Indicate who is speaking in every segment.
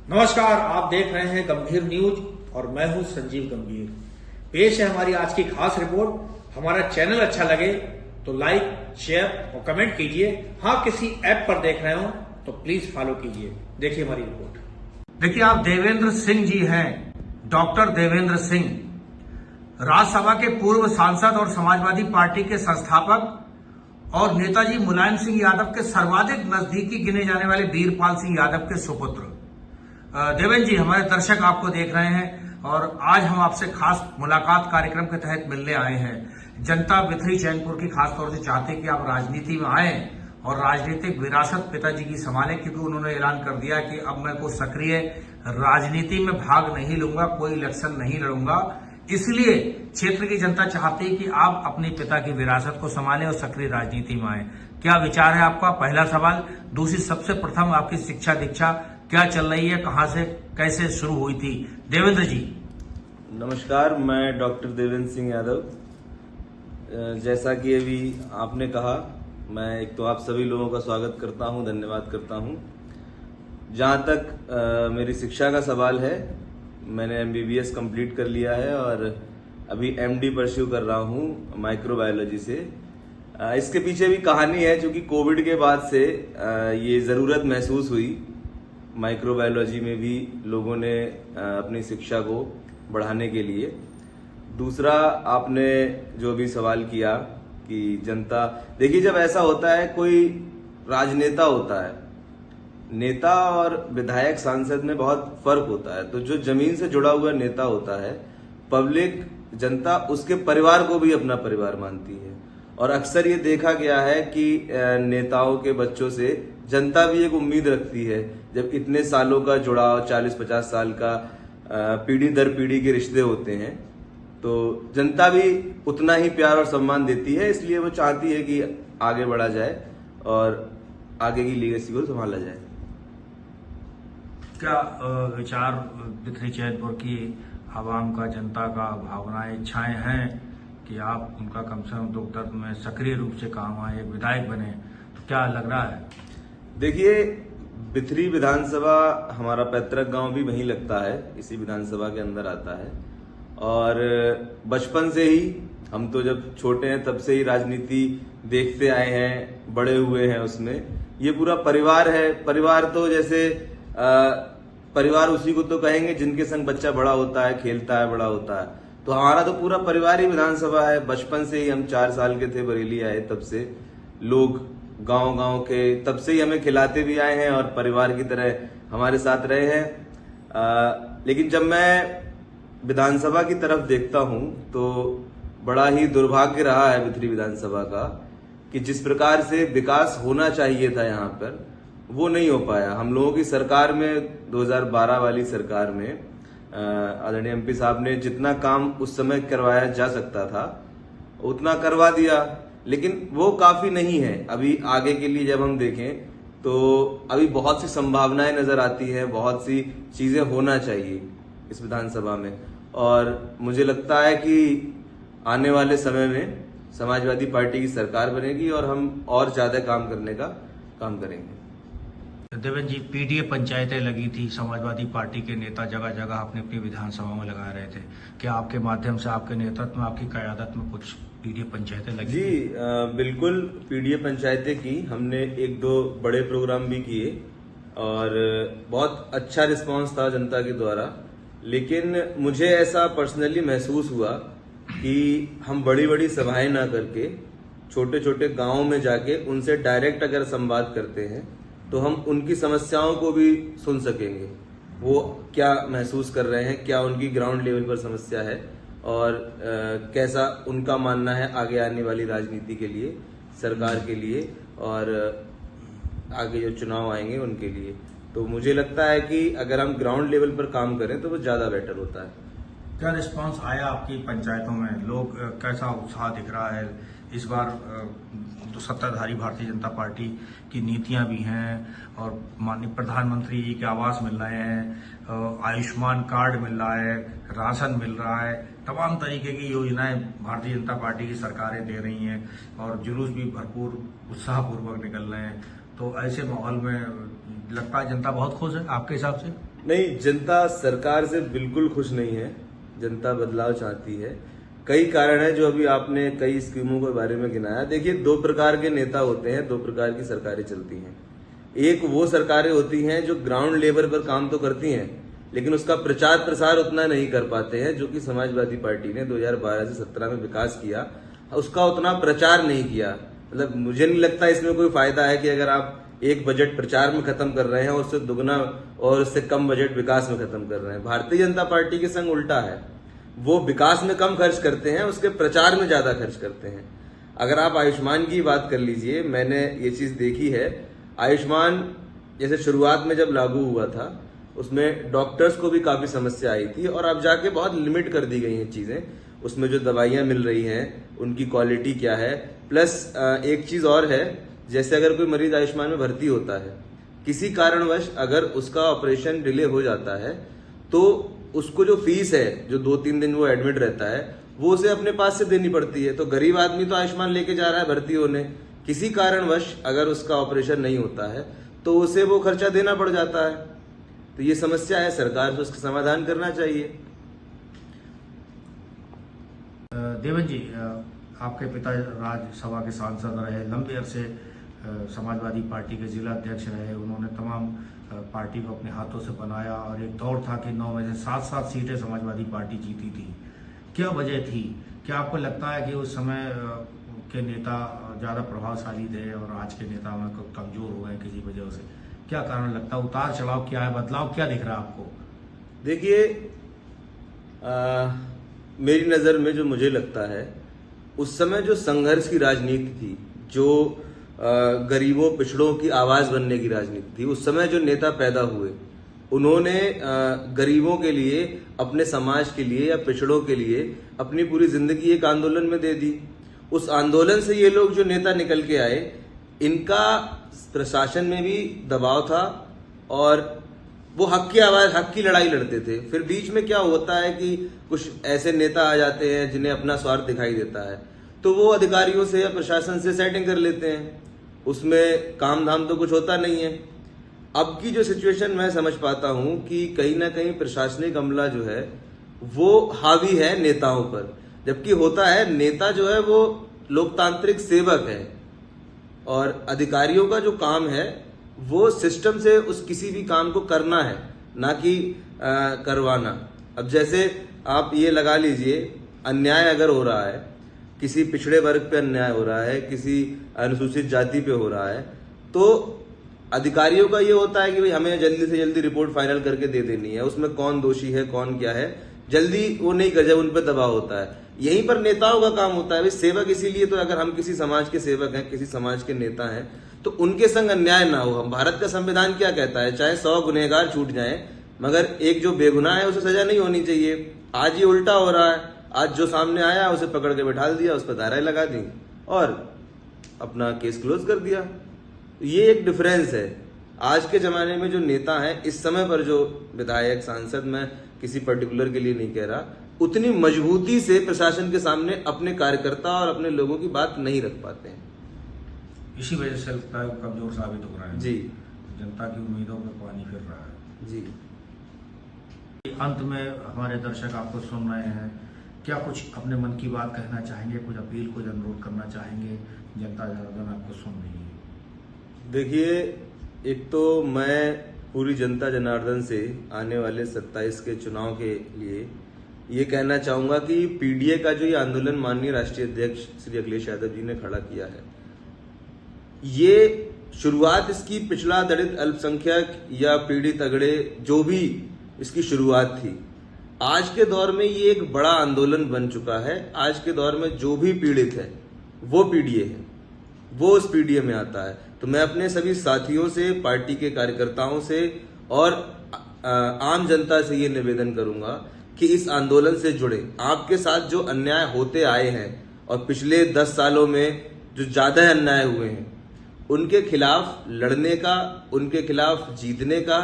Speaker 1: नमस्कार, आप देख रहे हैं गंभीर न्यूज और मैं हूं संजीव गंभीर। पेश है हमारी आज की खास रिपोर्ट। हमारा चैनल अच्छा लगे तो लाइक, शेयर और कमेंट कीजिए। हाँ, किसी ऐप पर देख रहे हो तो प्लीज फॉलो कीजिए। देखिए हमारी रिपोर्ट। देखिए, आप देवेंद्र सिंह जी हैं, डॉक्टर देवेंद्र सिंह, राज्यसभा के पूर्व सांसद और समाजवादी पार्टी के संस्थापक और नेताजी मुलायम सिंह यादव के सर्वाधिक नजदीकी गिने जाने वाले वीरपाल सिंह यादव के सुपुत्र। देवेंद्र जी, हमारे दर्शक आपको देख रहे हैं और आज हम आपसे खास मुलाकात कार्यक्रम के तहत मिलने आए हैं। जनता बिथरी चैनपुर की खासतौर से चाहते कि आप राजनीति में आए और राजनीतिक विरासत पिताजी की संभालें, क्योंकि उन्होंने ऐलान कर दिया कि अब मैं कोई सक्रिय राजनीति में भाग नहीं लूंगा, कोई इलेक्शन नहीं लड़ूंगा। इसलिए क्षेत्र की जनता चाहती है कि आप अपने पिता की विरासत को संभालें और सक्रिय राजनीति में आए। क्या विचार है आपका? पहला सवाल। दूसरी, सबसे प्रथम आपकी शिक्षा दीक्षा क्या चल रही है, कहां से कैसे शुरू हुई थी? देवेंद्र जी
Speaker 2: नमस्कार, मैं डॉक्टर देवेंद्र सिंह यादव। जैसा कि अभी आपने कहा, मैं एक तो आप सभी लोगों का स्वागत करता हूं, धन्यवाद करता हूं। जहां तक मेरी शिक्षा का सवाल है, मैंने MBBS कंप्लीट कर लिया है और अभी MD परस्यू कर रहा हूं माइक्रोबायोलॉजी से। इसके पीछे भी कहानी है, क्योंकि कोविड के बाद से ये जरूरत महसूस हुई। माइक्रोबायोलॉजी में भी लोगों ने अपनी शिक्षा को बढ़ाने के लिए। दूसरा, आपने जो भी सवाल किया कि जनता, देखिए जब ऐसा होता है, कोई राजनेता होता है, नेता और विधायक सांसद में बहुत फर्क होता है। तो जो जमीन से जुड़ा हुआ नेता होता है, पब्लिक जनता उसके परिवार को भी अपना परिवार मानती है। और अक्सर ये देखा गया है कि नेताओं के बच्चों से जनता भी एक उम्मीद रखती है। जब इतने सालों का जुड़ाव, 40-50 साल का पीढ़ी दर पीढ़ी के रिश्ते होते हैं, तो जनता भी उतना ही प्यार और सम्मान देती है। इसलिए वो चाहती है कि आगे बढ़ा जाए और आगे की लीगेसी को संभाला जाए।
Speaker 1: क्या विचार बिथरी चैनपुर की आवाम का, जनता का, भावनाएं, इच्छाएं हैं कि आप उनका कम से कम दुख दर्द में सक्रिय रूप से काम आए, विधायक बने, तो क्या लग रहा है?
Speaker 2: देखिए, बिथरी विधानसभा हमारा पैतृक गांव भी वहीं लगता है, इसी विधानसभा के अंदर आता है। और बचपन से ही, हम तो जब छोटे हैं तब से ही राजनीति देखते आए हैं, बड़े हुए हैं उसमें। ये पूरा परिवार है। परिवार तो जैसे परिवार उसी को तो कहेंगे जिनके संग बच्चा बड़ा होता है, खेलता है, बड़ा होता है। तो हमारा तो पूरा परिवार ही विधानसभा है। बचपन से ही, हम 4 साल के थे, बरेली आए, तब से लोग गांव के, तब से ही हमें खिलाते भी आए हैं और परिवार की तरह हमारे साथ रहे हैं। लेकिन जब मैं विधानसभा की तरफ देखता हूं तो बड़ा ही दुर्भाग्य रहा है बिथरी विधानसभा का, कि जिस प्रकार से विकास होना चाहिए था यहाँ पर, वो नहीं हो पाया। हम लोगों की सरकार में, 2012 वाली सरकार में, आदरणीय MP साहब ने जितना काम उस समय करवाया जा सकता था उतना करवा दिया, लेकिन वो काफी नहीं है। अभी आगे के लिए जब हम देखें तो अभी बहुत सी संभावनाएं नजर आती है, बहुत सी चीजें होना चाहिए इस विधानसभा में। और मुझे लगता है कि आने वाले समय में समाजवादी पार्टी की सरकार बनेगी और हम और ज्यादा काम करने का काम करेंगे।
Speaker 1: देवेंद्र जी, PDA पंचायतें लगी थी, समाजवादी पार्टी के नेता जगह जगह अपनी अपनी विधानसभा में लगा रहे थे। क्या आपके माध्यम से, आपके नेतृत्व में, आपकी क़यादत में कुछ PDA पंचायतें लगी?
Speaker 2: जी बिल्कुल, PDA पंचायतें की हमने, 1-2 बड़े प्रोग्राम भी किए और बहुत अच्छा रिस्पांस था जनता के द्वारा। लेकिन मुझे ऐसा पर्सनली महसूस हुआ कि हम बड़ी बड़ी सभाएं ना करके छोटे छोटे गांवों में जाके उनसे डायरेक्ट अगर संवाद करते हैं तो हम उनकी समस्याओं को भी सुन सकेंगे। वो क्या महसूस कर रहे हैं, क्या उनकी ग्राउंड लेवल पर समस्या है और कैसा उनका मानना है आगे आने वाली राजनीति के लिए, सरकार के लिए और आगे जो चुनाव आएंगे उनके लिए। तो मुझे लगता है कि अगर हम ग्राउंड लेवल पर काम करें तो वो ज्यादा बेटर होता है।
Speaker 1: क्या रिस्पांस आया आपकी पंचायतों में? लोग कैसा उत्साह दिख रहा है? इस बार तो सत्ताधारी भारतीय जनता पार्टी की नीतियां भी हैं और माननीय प्रधानमंत्री जी के आवास मिल रहे हैं, आयुष्मान कार्ड मिल रहा है, राशन मिल रहा है, तमाम तरीके की योजनाएं भारतीय जनता पार्टी की सरकारें दे रही हैं और जुलूस भी भरपूर उत्साहपूर्वक निकल रहे हैं। तो ऐसे माहौल में लगता है जनता बहुत खुश है आपके हिसाब से?
Speaker 2: नहीं, जनता सरकार से बिल्कुल खुश नहीं है। जनता बदलाव चाहती है। कई कारण है जो अभी आपने कई स्कीमों के बारे में गिनाया। देखिए, दो प्रकार के नेता होते हैं, दो प्रकार की सरकारें चलती हैं। एक वो सरकारें होती हैं जो ग्राउंड लेवल पर काम तो करती हैं, लेकिन उसका प्रचार प्रसार उतना नहीं कर पाते हैं, जो कि समाजवादी पार्टी ने 2012 से 17 में विकास किया, उसका उतना प्रचार नहीं किया। मतलब मुझे नहीं लगता इसमें कोई फायदा है कि अगर आप एक बजट प्रचार में खत्म कर रहे हैं और उससे दुगना और उससे कम बजट विकास में खत्म कर रहे हैं। भारतीय जनता पार्टी के संग उल्टा है, वो विकास में कम खर्च करते हैं, उसके प्रचार में ज्यादा खर्च करते हैं। अगर आप आयुष्मान की बात कर लीजिए, मैंने ये चीज देखी है। आयुष्मान जैसे शुरुआत में जब लागू हुआ था, उसमें डॉक्टर्स को भी काफी समस्या आई थी, और अब जाके बहुत लिमिट कर दी गई हैं चीजें। उसमें जो दवाइयां मिल रही हैं उनकी क्वालिटी क्या है, प्लस एक चीज और है, जैसे अगर कोई मरीज आयुष्मान में भर्ती होता है, किसी कारणवश अगर उसका ऑपरेशन डिले हो जाता है, तो उसको जो फीस है, जो 2-3 दिन वो एडमिट रहता है, वो उसे अपने पास से देनी पड़ती है। तो गरीब आदमी तो आयुष्मान लेके जा रहा है भर्ती होने, किसी कारणवश अगर उसका ऑपरेशन नहीं होता है तो उसे वो खर्चा देना पड़ जाता है। तो ये समस्या है, सरकार को उसका समाधान करना चाहिए।
Speaker 3: देवन जी, आपके पिता राज्यसभा के सांसद रहे, लंबे अरसे समाजवादी पार्टी के जिला अध्यक्ष रहे, उन्होंने तमाम पार्टी को अपने हाथों से बनाया, और एक दौर था कि 9 में से 7 सीटें समाजवादी पार्टी जीती थी। क्या वजह थी? क्या आपको लगता है कि उस समय के नेता ज़्यादा प्रभावशाली थे और आज के नेता में कमजोर हो गए किसी वजह से? क्या कारण लगता है? उतार चढ़ाव क्या है, बदलाव क्या दिख रहा है आपको?
Speaker 2: देखिए, मेरी नजर में जो मुझे लगता है, उस समय जो संघर्ष की राजनीति थी, जो गरीबों पिछड़ों की आवाज बनने की राजनीति थी, उस समय जो नेता पैदा हुए, उन्होंने गरीबों के लिए, अपने समाज के लिए या पिछड़ों के लिए अपनी पूरी जिंदगी एक आंदोलन में दे दी। उस आंदोलन से ये लोग जो नेता निकल के आए, इनका प्रशासन में भी दबाव था और वो हक की आवाज, हक की लड़ाई लड़ते थे। फिर बीच में क्या होता है कि कुछ ऐसे नेता आ जाते हैं जिन्हें अपना स्वार्थ दिखाई देता है, तो वो अधिकारियों से या प्रशासन से सेटिंग कर लेते हैं, उसमें काम धाम तो कुछ होता नहीं है। अब की जो सिचुएशन मैं समझ पाता हूं कि कहीं ना कहीं प्रशासनिक अमला जो है वो हावी है नेताओं पर, जबकि होता है नेता जो है वो लोकतांत्रिक सेवक है, और अधिकारियों का जो काम है वो सिस्टम से उस किसी भी काम को करना है, ना कि करवाना। अब जैसे आप ये लगा लीजिए, अन्याय अगर हो रहा है, किसी पिछड़े वर्ग पे अन्याय हो रहा है, किसी अनुसूचित जाति पे हो रहा है, तो अधिकारियों का ये होता है कि भाई हमें जल्दी से जल्दी रिपोर्ट फाइनल करके दे देनी है, उसमें कौन दोषी है कौन क्या है, जल्दी वो नहीं कर, जब उन पर दबाव होता है। यहीं पर नेताओं का काम होता है भाई, सेवक। इसीलिए तो अगर हम किसी समाज के सेवक हैं, किसी समाज के नेता हैं, तो उनके संग अन्याय ना हो। हम, भारत का संविधान क्या कहता है, चाहे 100 गुनहगार छूट जाएं, मगर एक जो बेगुनाह है उसे सजा नहीं होनी चाहिए। आज ये उल्टा हो रहा है, आज जो सामने आया उसे पकड़ के बैठा दिया, उस पर धाराएं लगा दी और अपना केस क्लोज कर दिया। ये एक डिफरेंस है। आज के जमाने में जो नेता हैं, इस समय पर जो विधायक, सांसद, मैं किसी पर्टिकुलर के लिए नहीं कह रहा, उतनी मजबूती से प्रशासन के सामने अपने कार्यकर्ता और अपने लोगों की बात नहीं रख पाते हैं।
Speaker 3: इसी वजह से लगता है कमजोर साबित हो रहा है
Speaker 2: जी,
Speaker 3: जनता की उम्मीदों पर पानी फिर रहा है
Speaker 2: जी।
Speaker 3: अंत में हमारे दर्शक आपको सुन रहे हैं, क्या कुछ अपने मन की बात कहना चाहेंगे, कुछ अपील, कुछ अनुरोध करना चाहेंगे? जनता जनार्दन आपको सुन रही है।
Speaker 2: देखिए, एक तो मैं पूरी जनता जनार्दन से आने वाले 27 के चुनाव के लिए ये कहना चाहूंगा कि पीडीए का जो ये आंदोलन माननीय राष्ट्रीय अध्यक्ष श्री अखिलेश यादव जी ने खड़ा किया है, ये शुरुआत इसकी पिछड़ा दलित, अल्पसंख्यक या पीड़ित अगड़े जो भी इसकी शुरुआत थी, आज के दौर में ये एक बड़ा आंदोलन बन चुका है। आज के दौर में जो भी पीड़ित है वो पीडीए है, वो उस पीडीए में आता है। तो मैं अपने सभी साथियों से, पार्टी के कार्यकर्ताओं से और आम जनता से ये निवेदन करूंगा कि इस आंदोलन से जुड़े। आपके साथ जो अन्याय होते आए हैं और पिछले 10 सालों में जो ज्यादा अन्याय हुए हैं, उनके खिलाफ लड़ने का, उनके खिलाफ जीतने का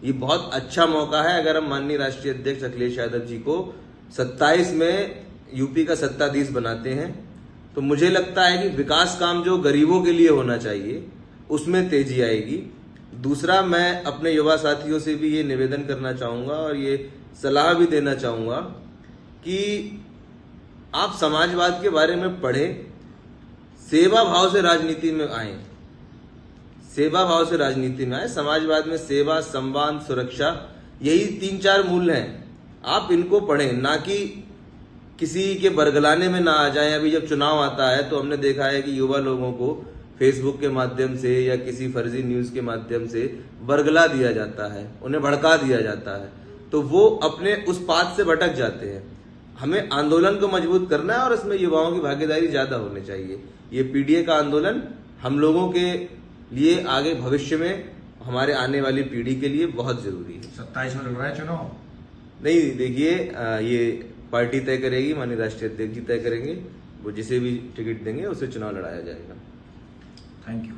Speaker 2: ये बहुत अच्छा मौका है। अगर हम माननीय राष्ट्रीय अध्यक्ष अखिलेश यादव जी को 27 में यूपी का सत्ताधीश बनाते हैं, तो मुझे लगता है कि विकास काम जो गरीबों के लिए होना चाहिए उसमें तेजी आएगी। दूसरा, मैं अपने युवा साथियों से भी ये निवेदन करना चाहूंगा और ये सलाह भी देना चाहूंगा कि आप समाजवाद के बारे में पढ़ें, सेवा भाव से राजनीति में आए, सेवा भाव से राजनीति में आए। समाजवाद में सेवा, संवाद, सुरक्षा, यही 3-4 मूल्य हैं। आप इनको पढ़ें, ना कि किसी के बरगलाने में ना आ जाएं। अभी जब चुनाव आता है तो हमने देखा है कि युवा लोगों को फेसबुक के माध्यम से या किसी फर्जी न्यूज के माध्यम से बरगला दिया जाता है, उन्हें भड़का दिया जाता है, तो वो अपने उस पाथ से भटक जाते हैं। हमें आंदोलन को मजबूत करना है और इसमें युवाओं की भागीदारी ज्यादा होनी चाहिए। ये पीडीए का आंदोलन हम लोगों के लिए आगे भविष्य में हमारे आने वाली पीढ़ी के लिए बहुत जरूरी है।
Speaker 3: 27 में लड़ रहा है चुनाव?
Speaker 2: नहीं, देखिए, ये पार्टी तय करेगी, माननीय राष्ट्रीय अध्यक्ष जी तय करेंगे। वो जिसे भी टिकट देंगे उसे चुनाव लड़ाया जाएगा।
Speaker 3: Thank you.